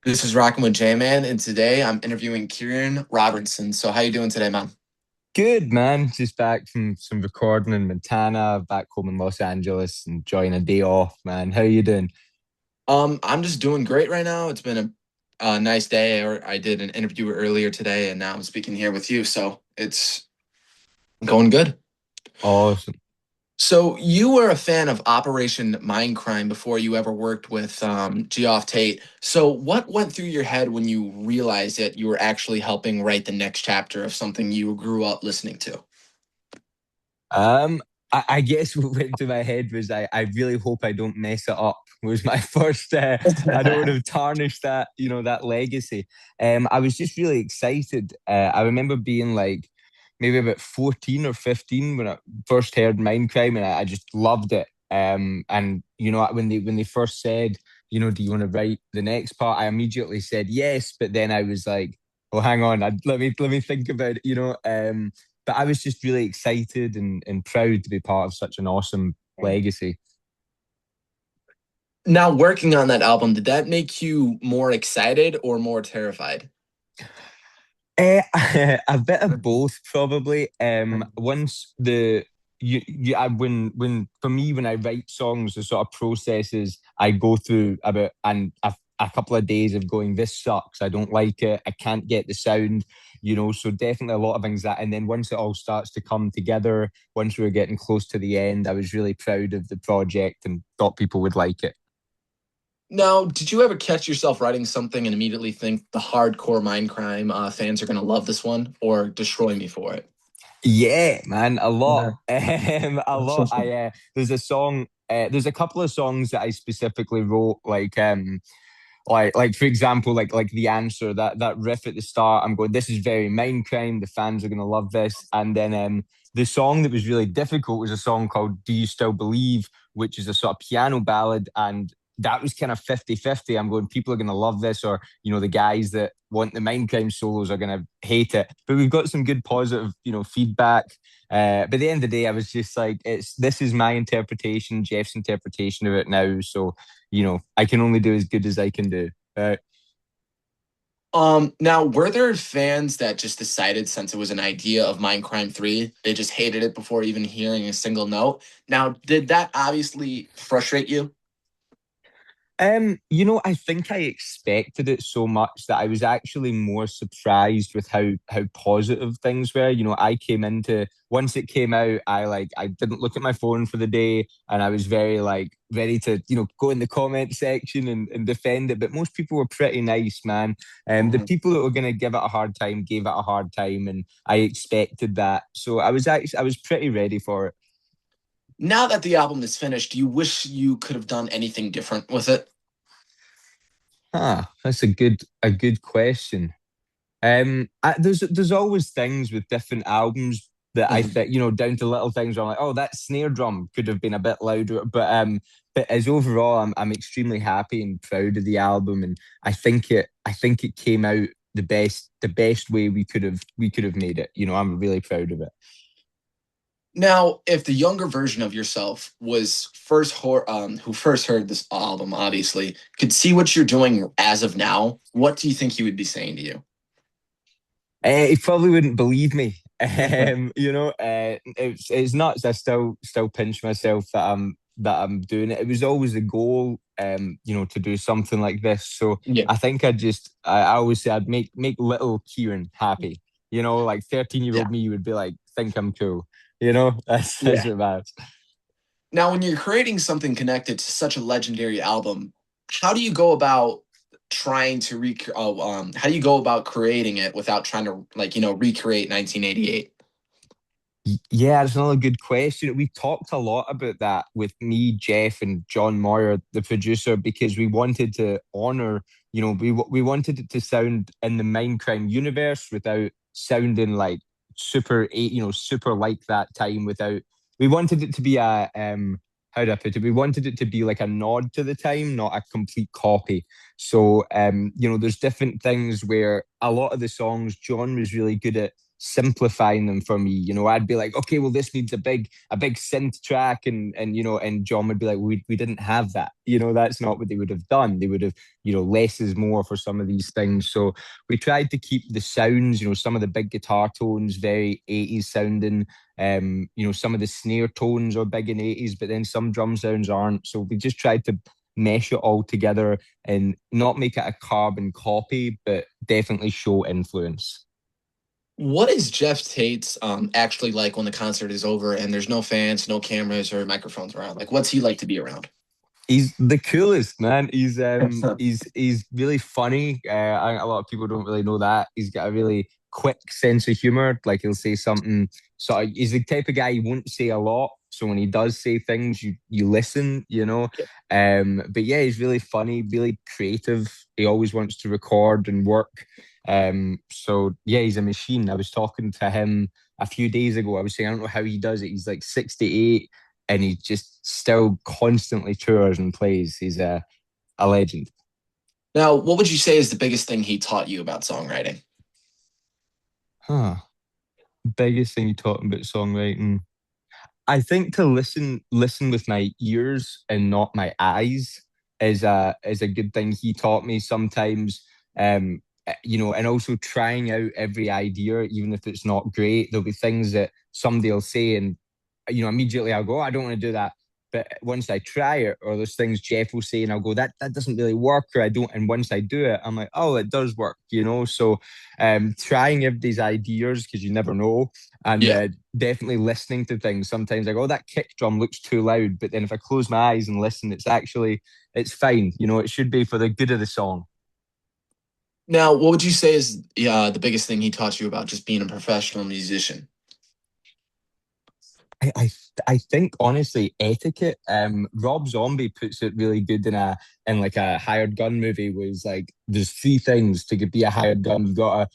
This is Rockin' with J-Man, and today I'm interviewing Kieran Robertson. So how you doing today, man? Good, man. Just back from some recording in Montana, back home in Los Angeles, enjoying a day off, man. How you doing? I'm just doing great right now. It's been a nice day. Or I did an interview earlier today, and now I'm speaking here with you. So it's going good. Awesome. So you were a fan of Operation Mindcrime before you ever worked with Geoff Tate. So what went through your head when you realized that you were actually helping write the next chapter of something you grew up listening to? Um, I guess what went through my head was I really hope I don't mess it up. Was my first. I don't want to tarnish that, that legacy. I was just really excited. I remember being like maybe about 14 or 15 when I first heard Mindcrime, and I just loved it. And when they first said, do you want to write the next part? I immediately said yes, but then I was like, oh, hang on, let me think about it. But I was just really excited and proud to be part of such an awesome legacy. Now, working on that album, did that make you more excited or more terrified? Eh, a bit of both, probably. Once the you I, when for me when I write songs, the sort of processes I go through about and a couple of days of going, this sucks, I don't like it, I can't get the sound, so definitely a lot of anxiety. And then once it all starts to come together, once we were getting close to the end, I was really proud of the project and thought people would like it. Now, did you ever catch yourself writing something and immediately think the hardcore Mindcrime fans are going to love this one or destroy me for it? Yeah, man, a lot. Yeah. A lot. There's a song, there's a couple of songs that I specifically wrote, like for example, like the answer, that riff at the start. I'm going, this is very Mindcrime. The fans are gonna love this. And then the song that was really difficult was a song called Do You Still Believe, which is a sort of piano ballad. And that was kind of 50-50. I'm going, people are going to love this, or, the guys that want the Mindcrime solos are going to hate it. But we've got some good positive, feedback. But at the end of the day, I was just like, this is my interpretation, Jeff's interpretation of it now. So, I can only do as good as I can do. Now, were there fans that just decided since it was an idea of Mindcrime 3, they just hated it before even hearing a single note? Now, did that obviously frustrate you? I think I expected it so much that I was actually more surprised with how positive things were. I came into once it came out, I didn't look at my phone for the day, and I was very like ready to, go in the comment section and defend it. But most people were pretty nice, man. The Mhm. people that were gonna give it a hard time gave it a hard time, and I expected that. So I was pretty ready for it. Now that the album is finished, do you wish you could have done anything different with it? That's a good question. There's always things with different albums that I Mhm. think, down to little things where I'm like, oh, that snare drum could have been a bit louder. But as overall, I'm extremely happy and proud of the album, and I think it came out the best way we could have made it. I'm really proud of it. Now, if the younger version of yourself was who first heard this album, obviously, could see what you're doing as of now, what do you think he would be saying to you? He probably wouldn't believe me. It's nuts. I still pinch myself that I'm doing it. It was always the goal, to do something like this. So Yeah. I think I always say I'd make little Kieran happy. Like 13-year-old Yeah. me would be like, think I'm cool. That's Yeah. what matters. Now, when you're creating something connected to such a legendary album, how do you go about how do you go about creating it without trying to recreate 1988? Yeah, it's another good question. We talked a lot about that with me, Jeff, and John Moyer, the producer, because we wanted to honor, we wanted it to sound in the Mindcrime universe without sounding like super like that time without. We wanted it to be how do I put it? We wanted it to be like a nod to the time, not a complete copy. So, there's different things where a lot of the songs John was really good at. simplifying them for me. I'd be like, okay, well, this needs a big synth track, and John would be like, we didn't have that. That's not what they would have done. They would have, less is more for some of these things. So we tried to keep the sounds, some of the big guitar tones very 80s sounding. Some of the snare tones are big in 80s, but then some drum sounds aren't. So we just tried to mesh it all together and not make it a carbon copy, but definitely show influence. What is Geoff Tate's actually like when the concert is over and there's no fans, no cameras or microphones around? Like, what's he like to be around? He's the coolest, man. He's really funny. I think a lot of people don't really know that. He's got a really quick sense of humor. Like, he'll say something. So he's the type of guy he won't say a lot. So when he does say things, you listen. But yeah, he's really funny, really creative. He always wants to record and work. So yeah, he's a machine. I was talking to him a few days ago. I was saying I don't know how he does it. He's like 68 and he just still constantly tours and plays. He's a legend. Now, what would you say is the biggest thing he taught you about songwriting? Huh. Biggest thing you taught him about songwriting. I think to listen with my ears and not my eyes is a good thing he taught me sometimes. And also trying out every idea, even if it's not great. There'll be things that somebody will say, and immediately I'll go, "Oh, I don't want to do that." But once I try it, or there's things Geoff will say, and I'll go, that doesn't really work, or I don't. And once I do it, I'm like, oh, it does work. So, trying everybody's ideas because you never know, and Yeah. definitely listening to things. Sometimes I go, oh, that kick drum looks too loud, but then if I close my eyes and listen, it's fine. It should be for the good of the song. Now, what would you say is the biggest thing he taught you about just being a professional musician? I think honestly etiquette. Rob Zombie puts it really good in like a hired gun movie. Was like there's three things to be a hired gun. You gotta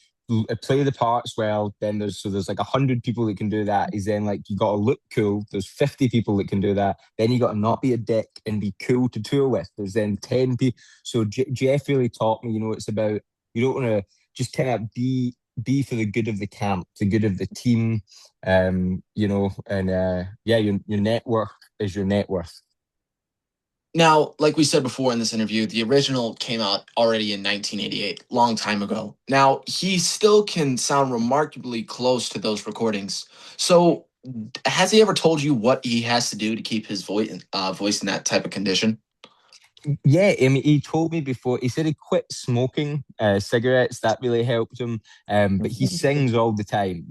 play the parts well. Then there's like 100 people that can do that. Is then like you gotta look cool. There's 50 people that can do that. Then you gotta not be a dick and be cool to tour with. There's then 10 people. So Geoff really taught me. It's about you don't want to just kind of be for the good of the camp, the good of the team, and yeah, your network is your net worth. Now, like we said before in this interview, the original came out already in 1988, long time ago. Now, he still can sound remarkably close to those recordings. So, has he ever told you what he has to do to keep his voice in that type of condition? Yeah, I mean, he told me before. He said he quit smoking cigarettes. That really helped him. But he sings all the time.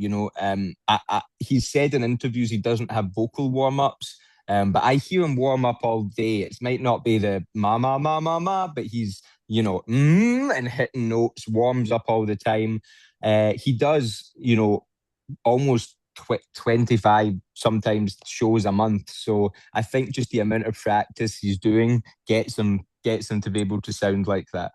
He's said in interviews he doesn't have vocal warm ups. But I hear him warm up all day. It might not be the ma ma ma ma ma, but he's and hitting notes, warms up all the time. He does almost 25 sometimes shows a month. So I think just the amount of practice he's doing gets him to be able to sound like that.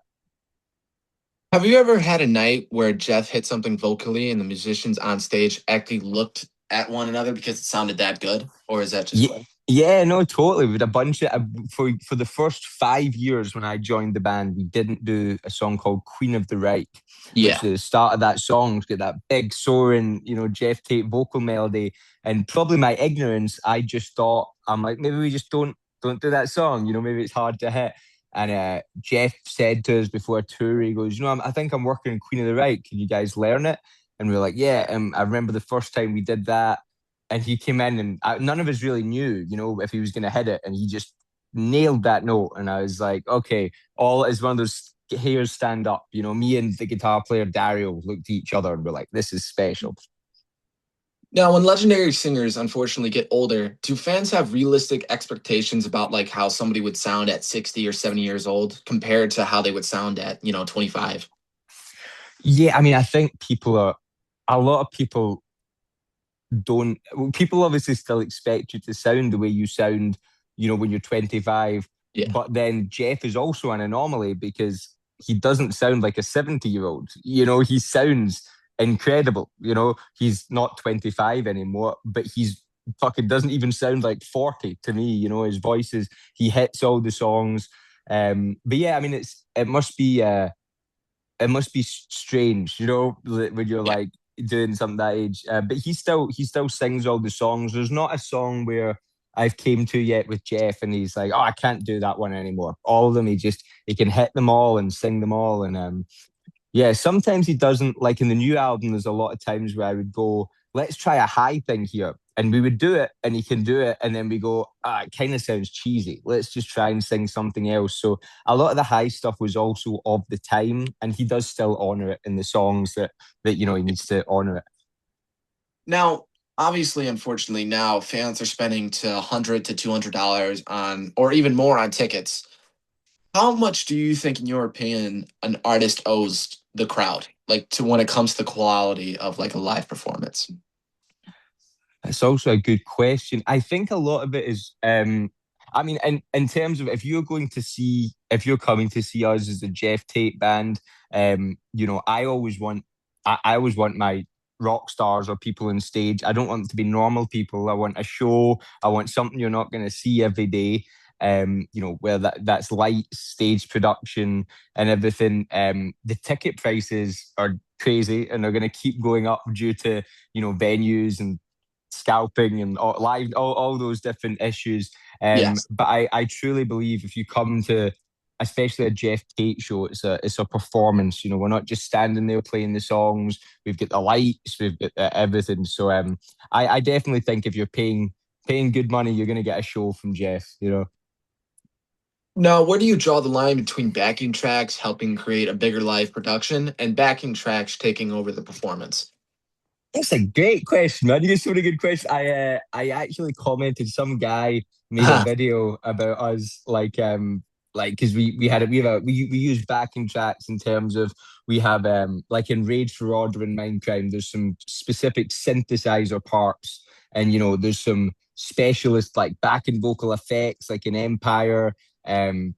Have you ever had a night where Geoff hit something vocally and the musicians on stage actually looked at one another because it sounded that good? Or is that just Yeah, what? yeah, no, totally. We had a bunch of for the first 5 years when I joined the band, we didn't do a song called Queen of the Reich, which Yeah. the start of that song's got that big soaring, Geoff Tate vocal melody. And probably my ignorance, I just thought I'm like, maybe we just don't do that song, maybe it's hard to hit. And Geoff said to us before a tour, he goes, I think I'm working on Queen of the Reich. Can you guys learn it? And we are like, yeah. I remember the first time we did that and he came in and none of us really knew, if he was going to hit it, and he just nailed that note. And I was like, okay, all is one of those hairs stand up. Me and the guitar player Dario looked at each other and we're like, this is special. Now, when legendary singers unfortunately get older, do fans have realistic expectations about like how somebody would sound at 60 or 70 years old compared to how they would sound at, 25? Yeah, I mean, I think a lot of people don't, well, people obviously still expect you to sound the way you sound, when you're 25. Yeah. But then Geoff is also an anomaly because he doesn't sound like a 70-year-old. He sounds incredible. He's not 25 anymore, but he's fucking doesn't even sound like 40 to me. His voice he hits all the songs. But yeah, I mean, it must be strange, when you're Yeah. like doing something that age. But he still sings all the songs. There's not a song where I've came to yet with Geoff and he's like, oh, I can't do that one anymore. All of them, he can hit them all and sing them all. And yeah, sometimes he doesn't. Like in the new album, there's a lot of times where I would go, let's try a high thing here. And we would do it and he can do it. And then we go, it kind of sounds cheesy. Let's just try and sing something else. So a lot of the high stuff was also of the time. And he does still honor it in the songs that he needs to honor it. Now, obviously, unfortunately, now fans are spending to $100 to $200 on, or even more on tickets. How much do you think, in your opinion, an artist owes the crowd, like to when it comes to the quality of like a live performance? It's also a good question. I think a lot of it is, I mean, in terms of if you're coming to see us as a Geoff Tate band, I always want my rock stars or people on stage. I don't want them to be normal people. I want a show. I want something you're not going to see every day. Where that's lights, stage production, and everything. The ticket prices are crazy, and they're going to keep going up due to venues and scalping and all those different issues. Yes. But I truly believe if you come to especially a Geoff Tate show, it's a performance. We're not just standing there playing the songs. We've got the lights, we've got everything. So I definitely think if you're paying good money, you're going to get a show from Geoff. Now, where do you draw the line between backing tracks helping create a bigger live production and backing tracks taking over the performance? That's a great question, man. You get so many good questions. I actually commented. Some guy made a video about us, like because we use backing tracks in terms of we have like in Rage for Order and Mindcrime. There's some specific synthesizer parts, and there's some specialist like backing vocal effects, like in Empire, and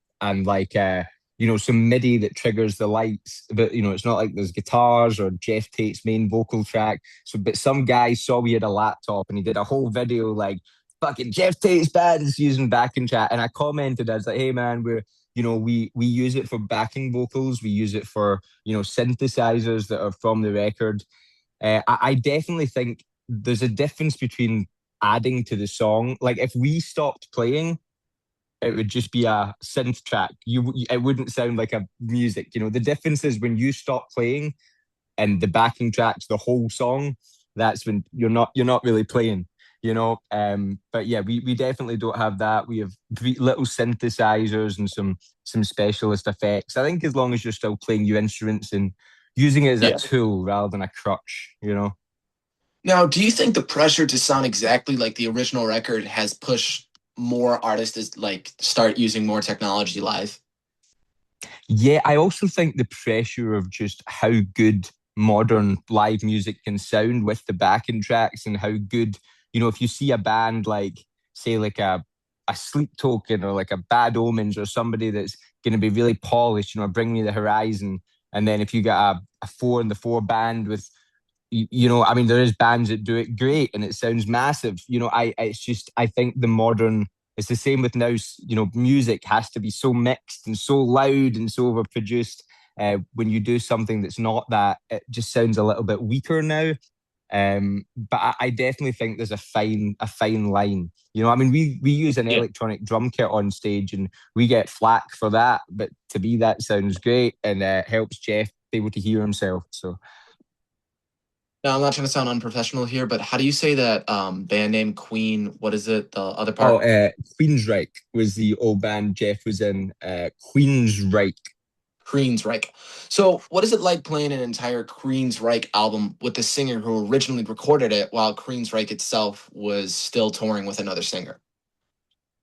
like some MIDI that triggers the lights. But it's not like there's guitars or Geoff Tate's main vocal track. So, but some guy saw we had a laptop and he did a whole video like fucking Geoff Tate's band's using backing track. And I commented, I was like, hey man, we use it for backing vocals. We use it for synthesizers that are from the record. I definitely think there's a difference between adding to the song. Like if we stopped playing, it would just be a synth track. It wouldn't sound like a music. The difference is when you stop playing and the backing track's the whole song. That's when you're not really playing. But yeah, we definitely don't have that. We have little synthesizers and some specialist effects. I think as long as you're still playing your instruments and using it as a Yeah. tool rather than a crutch. Now, do you think the pressure to sound exactly like the original record has pushed more artists to like start using more technology live? Yeah, I also think the pressure of just how good modern live music can sound with the backing tracks and how good, if you see a band like, say, like a Sleep Token or like a Bad Omens or somebody that's going to be really polished, Bring Me the Horizon. And then if you get a four in the four band with, I mean, there is bands that do it great and it sounds massive. I think it's the same with now, music has to be so mixed and so loud and so overproduced. When you do something that's not that, it just sounds a little bit weaker now. But I definitely think there's a fine line. I mean, we use an Yeah. electronic drum kit on stage and we get flack for that, but to me that sounds great and helps Geoff be able to hear himself. So Now, I'm not trying to sound unprofessional here, but how do you say that band name Queen? What is it? The other Oh, part? Queensryche was the old band Geoff was in. Queensryche. Queensryche. So, what is it like playing an entire Queensryche album with the singer who originally recorded it while Queensryche itself was still touring with another singer?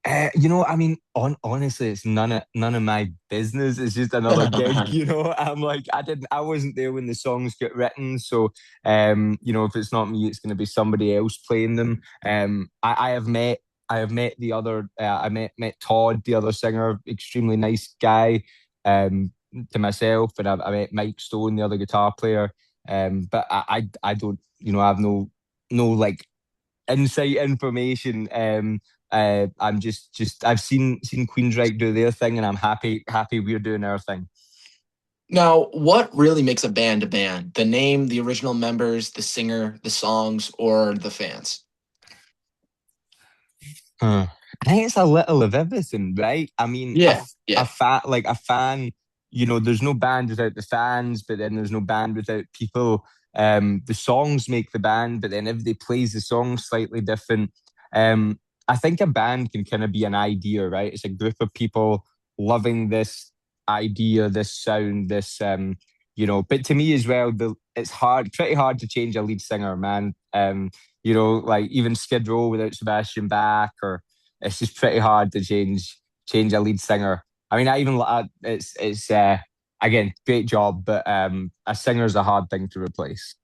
I mean, honestly, it's none of my business. It's just another gig. I'm like, I wasn't there when the songs get written, so if it's not me, it's going to be somebody else playing them. I have met the other. I met Todd, the other singer, extremely nice guy. To myself, and I met Mike Stone, the other guitar player. But I don't, I have no like insight information. I'm just I've seen Queensryche do their thing, and I'm happy we're doing our thing. Now, what really makes a band a band? The name, the original members, the singer, the songs, or the fans? Huh. I think it's a little of everything, right? I mean, Yeah, yeah. a fan, there's no band without the fans, but then there's no band without people. The songs make the band, but then everybody plays the song slightly different. Um, I think a band can kind of be an idea, right? It's a group of people loving this idea, this sound, but to me as well, it's pretty hard to change a lead singer, man. Like even Skid Row without Sebastian Bach, or it's just pretty hard to change a lead singer. I mean, I even it's again great job, but a singer's a hard thing to replace.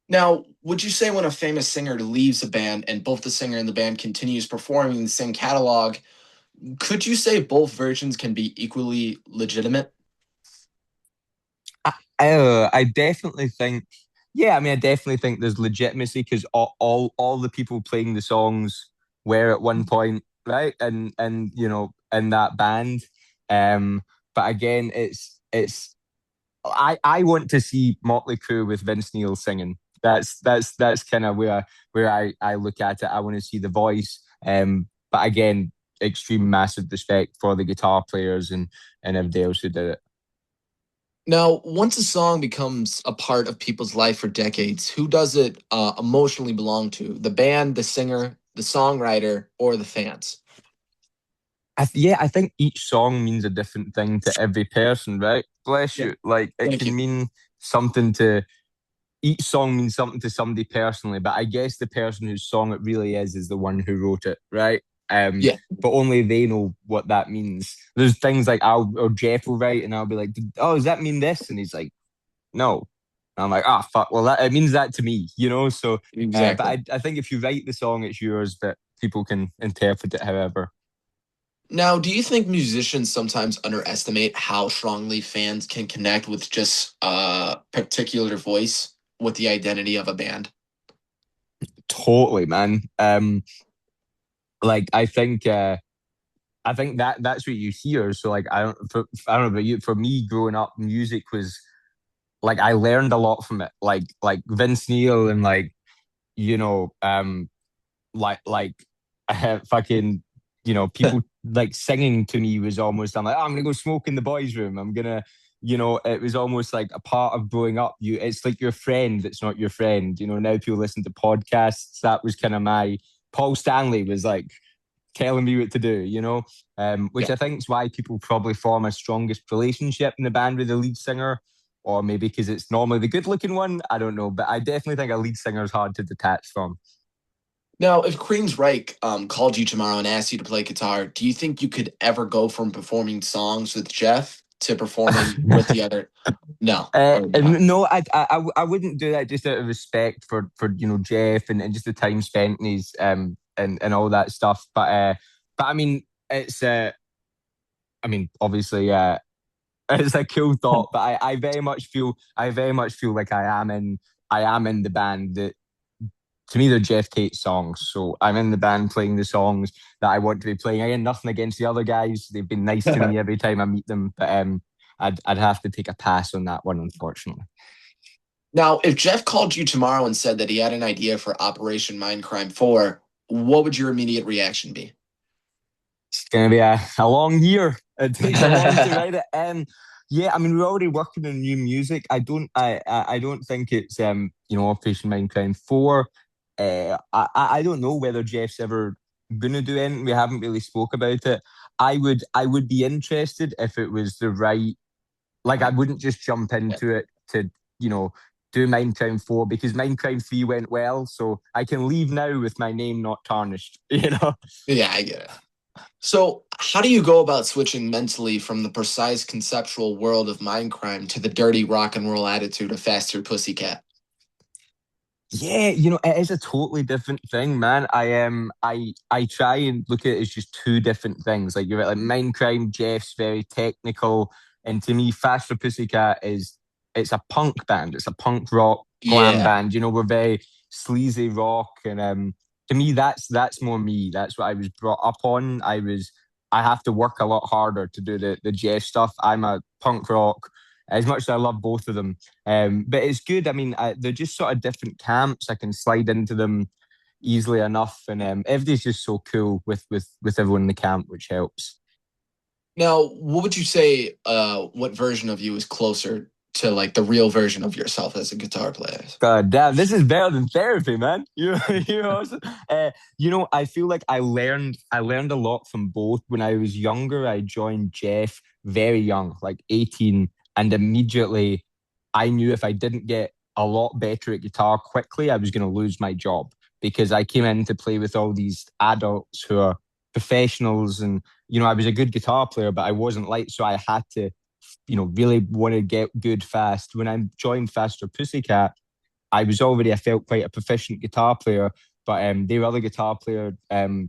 Now, would you say when a famous singer leaves a band and both the singer and the band continues performing the same catalog, could you say both versions can be equally legitimate? I definitely think, yeah, I mean, I definitely think there's legitimacy because all the people playing the songs were at one point, right? And in that band. Um, but again, I want to see Motley Crue with Vince Neil singing. That's kind of where I look at it. I want to see the voice. But again, extreme massive respect for the guitar players and everybody else who did it. Now, once a song becomes a part of people's life for decades, who does it emotionally belong to? The band, the singer, the songwriter, or the fans? Yeah, I think each song means a different thing to every person, right? Bless Yeah. you. Like it Thank can you. mean something to each song means something to somebody personally, but I guess the person whose song it really is the one who wrote it, right? Yeah. But only they know what that means. There's things like I'll or Jeff will write, and I'll be like, "Oh, does that mean this?" And he's like, "No." And I'm like, "Ah, fuck. Well, that it means that to me, you know." So, but Exactly. I think if you write the song, it's yours, but people can interpret it however. Now, do you think musicians sometimes underestimate how strongly fans can connect with just a particular voice with the identity of a band? Totally, man. Like I think that's what you hear. So like I don't know about you. For me, growing up, music was like I learned a lot from it. Like Vince Neil and you know um like fucking people like singing to me was almost I'm like, oh, I'm gonna go smoke in the boys' room. I'm gonna it was almost like a part of growing up. It's like your friend that's not your friend. Now people listen to podcasts. That was kind of my Paul Stanley was like telling me what to do, which Yeah. I think is why people probably form a strongest relationship in the band with the lead singer, or maybe because it's normally the good looking one. I don't know, but I definitely think a lead singer is hard to detach from. Now, if Queensryche called you tomorrow and asked you to play guitar, do you think you could ever go from performing songs with Jeff to performing with the other? No, or no. And no, I wouldn't do that just out of respect for Jeff and just the time spent in his and all that stuff. But I mean, it's I mean, obviously, it's a cool thought, but I very much feel like I am in the band that to me they're Geoff Tate songs. So I'm in the band playing the songs that I want to be playing. Again, nothing against the other guys. They've been nice to me every time I meet them. But I'd have to take a pass on that one, unfortunately. Now, if Jeff called you tomorrow and said that he had an idea for Operation Mindcrime 4, what would your immediate reaction be? It's gonna be a long year. It takes a long to write it. Yeah, I mean we're already working on new music. I don't think it's Operation Mindcrime 4. I don't know whether Jeff's ever gonna do anything. We haven't really spoke about it. I would be interested if it was the right, like I wouldn't just jump Yeah, into it to, you know, do Mindcrime 4 because Mindcrime 3 went well. So I can leave now with my name not tarnished, you know? yeah, I get it. So, how do you go about switching mentally from the precise conceptual world of Mindcrime to the dirty rock and roll attitude of Faster Pussycat? Yeah, it is a totally different thing, man. I try and look at it as just two different things. Like you're right, like Mindcrime, Jeff's very technical, and to me, Faster Pussycat it's a punk band. It's a punk rock glam Yeah, band. We're very sleazy rock, and to me, that's more me. That's what I was brought up on. I have to work a lot harder to do the Jeff stuff. I'm a punk rock. as much as I love both of them. But it's good. I mean, they're just sort of different camps. I can slide into them easily enough, and everybody's just so cool with everyone in the camp, which helps. Now, what would you say? What version of you is closer to like the real version of yourself as a guitar player? God damn, this is better than therapy, man. You know, I feel like I learned a lot from both. When I was younger, I joined Geoff very young, like 18, and immediately I knew if I didn't get a lot better at guitar quickly, I was going to lose my job because I came in to play with all these adults who are professionals, and I was a good guitar player, but I wasn't like, so I had to really want to get good fast. When I joined Faster Pussycat, I felt quite a proficient guitar player, but their other guitar player,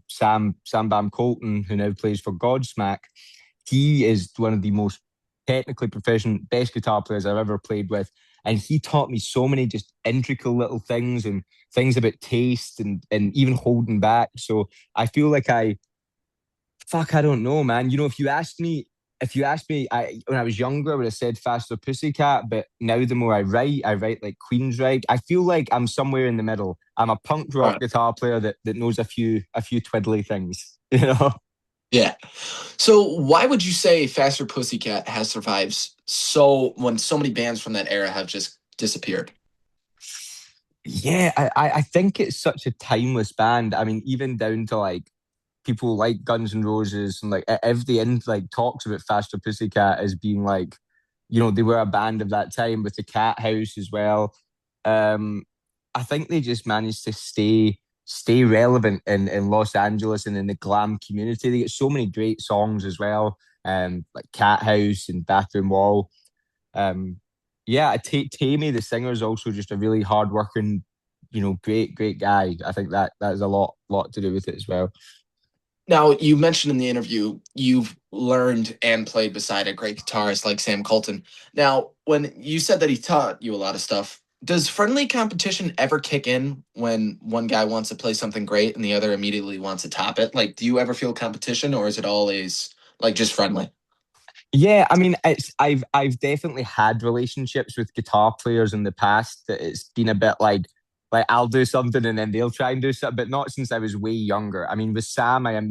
Sam Bam Colton, who now plays for Godsmack, he is one of the most technically proficient, best guitar players I've ever played with. And he taught me so many just intricate little things and things about taste and even holding back. So I feel like I don't know, man. If you asked me, when I was younger, I would have said Faster Pussycat, but now the more I write like Queensryche. I feel like I'm somewhere in the middle. I'm a punk rock Right. guitar player that knows a few twiddly things, you know? Yeah. So why would you say Faster Pussycat has survived so when so many bands from that era have just disappeared? Yeah, I think it's such a timeless band. I mean, even down to like people like Guns N' Roses and like every end like talks about Faster Pussycat as being like, they were a band of that time with the Cat House as well. Um, I think they just managed to stay relevant in Los Angeles and in the glam community. They get so many great songs as well, like Cat House and Bathroom Wall. Um, yeah, Tammy, the singer, is also just a really hardworking, great guy. I think that is a lot to do with it as well. Now, you mentioned in the interview you've learned and played beside a great guitarist like Sam Colton. Now, when you said that he taught you a lot of stuff, does friendly competition ever kick in when one guy wants to play something great and the other immediately wants to top it? Like, do you ever feel competition or is it always like just friendly? Yeah, I mean, I've definitely had relationships with guitar players in the past that it's been a bit like I'll do something and then they'll try and do something, but not since I was way younger. I mean, with Sam, I have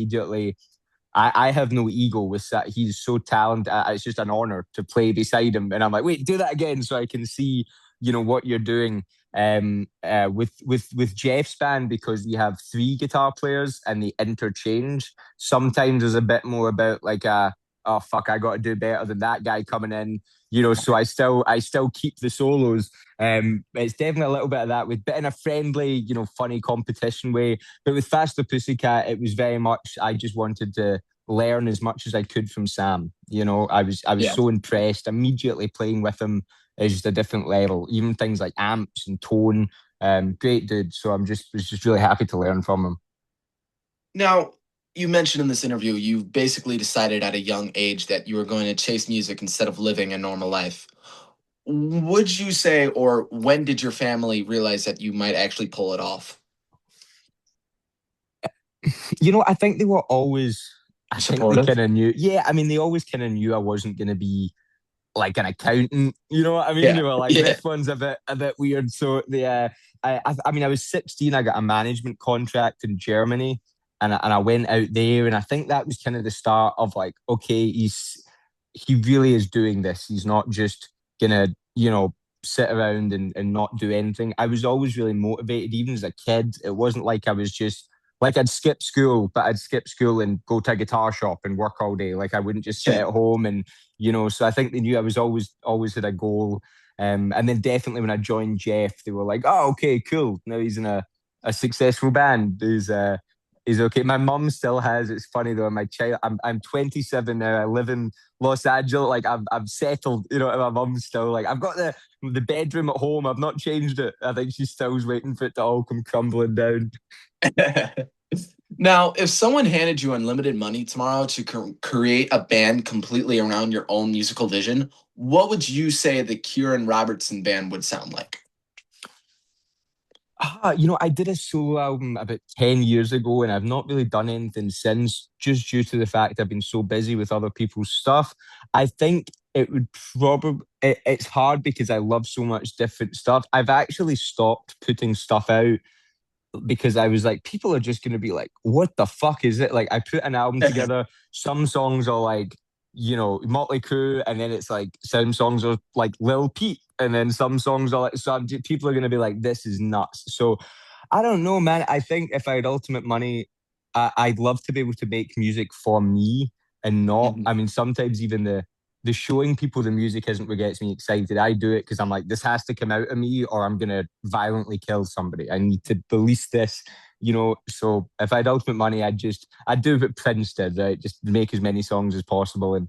no ego with that. He's so talented. It's just an honor to play beside him, and I'm like, wait, do that again so I can see, what you're doing. With Geoff's band, because we have three guitar players and they interchange. Sometimes there's a bit more about like oh fuck, I got to do better than that guy coming in. So I still keep the solos. It's definitely a little bit of that with, but in a friendly, funny competition way. But with Faster Pussycat, it was very much I just wanted to learn as much as I could from Sam. I was Yeah. so impressed immediately playing with him. Is just a different level. Even things like amps and tone. Great dude. So was just really happy to learn from him. Now, you mentioned in this interview you basically decided at a young age that you were going to chase music instead of living a normal life. Would you say, or when did your family realize that you might actually pull it off? I think they were always. I think they Supportive? kind of knew. Yeah, I mean, they always kind of knew I wasn't going to be like an accountant. You know what I mean? Yeah. They were like, Yeah. this one's a bit weird. So I mean, I was 16. I got a management contract in Germany, and I went out there, and I think that was kind of the start of like, okay, he really is doing this. He's not just gonna, sit around and not do anything. I was always really motivated, even as a kid. It wasn't like I was just like I'd skip school, but I'd skip school and go to a guitar shop and work all day. Like I wouldn't just sit Yeah. at home and so I think they knew I was always had a goal. And then definitely when I joined Geoff, they were like, "Oh, okay, cool. Now he's in a successful band. He's okay." My mum still has. It's funny though. My child, I'm 27 now. I live in Los Angeles. Like I've settled. And my mum's still like, I've got the bedroom at home. I've not changed it. I think she still's waiting for it to all come crumbling down. Now, if someone handed you unlimited money tomorrow to create a band completely around your own musical vision, what would you say the Kieran Robertson band would sound like? I did a solo album about 10 years ago and I've not really done anything since, just due to the fact I've been so busy with other people's stuff. I think it would probably, it's hard because I love so much different stuff. I've actually stopped putting stuff out because I was like, people are just going to be like, what the fuck is it? Like, I put an album together. Some songs are like, Motley Crue, and then it's like some songs are like Lil Peep, and then some songs are like, people are going to be like, this is nuts. So I don't know, man. I think if I had ultimate money, I'd love to be able to make music for me and not. Mhm. I mean, sometimes even the showing people the music isn't what gets me excited. I do it because I'm like, this has to come out of me, or I'm gonna violently kill somebody. I need to release this, So if I had ultimate money, I'd do what Prince did, right? Just make as many songs as possible, and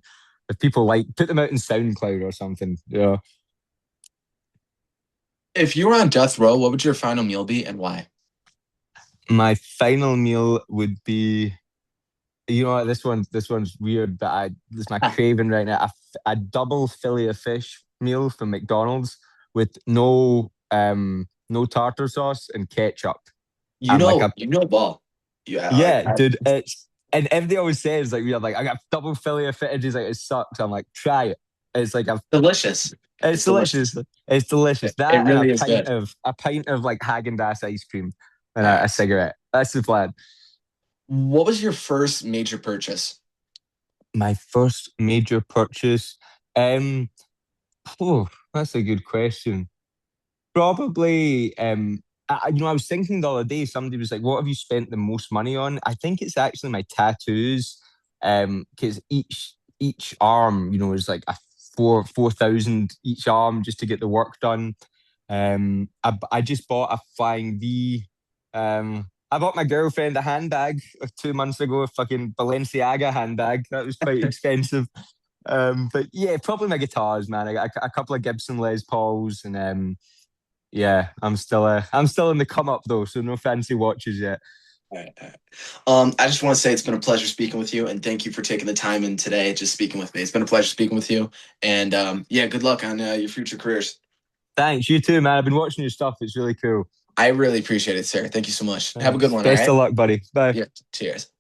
if people like, put them out in SoundCloud or something. Yeah. If you were on death row, what would your final meal be and why? My final meal would be, this one's weird, but this is my craving right now. A double fillet of fish meal from McDonald's with no tartar sauce and ketchup. You And like know, a you know ball. Yeah, Yeah, dude, it's and everybody always says like, yeah, like I got double fillet of fish. And he's like, it sucks. I'm like, try it. It's like delicious. it's It's delicious. delicious. It's delicious. It That and really is good. a pint of like Haagen-Dazs ice cream and a Nice. cigarette. That's the plan. What was your first major purchase? My first major purchase. Um, that's a good question. Probably, I was thinking the other day, somebody was like, what have you spent the most money on? I think it's actually my tattoos. Because each arm, is like a 4,000 each arm just to get the work done. I just bought a Flying V. I bought my girlfriend a handbag 2 months ago, a fucking Balenciaga handbag. That was quite expensive. But yeah, probably my guitars, man. I got a couple of Gibson Les Pauls, and yeah, I'm still in the come up though, so no fancy watches yet. All right, all right. I just want to say it's been a pleasure speaking with you, and thank you for taking the time in today, just speaking with me. It's been a pleasure speaking with you, and yeah, good luck on your future careers. Thanks, you too, man. I've been watching your stuff. It's really cool. I really appreciate it, sir. Thank you so much. Have a good one. All Best right. of luck, buddy. Bye. Yeah. Cheers.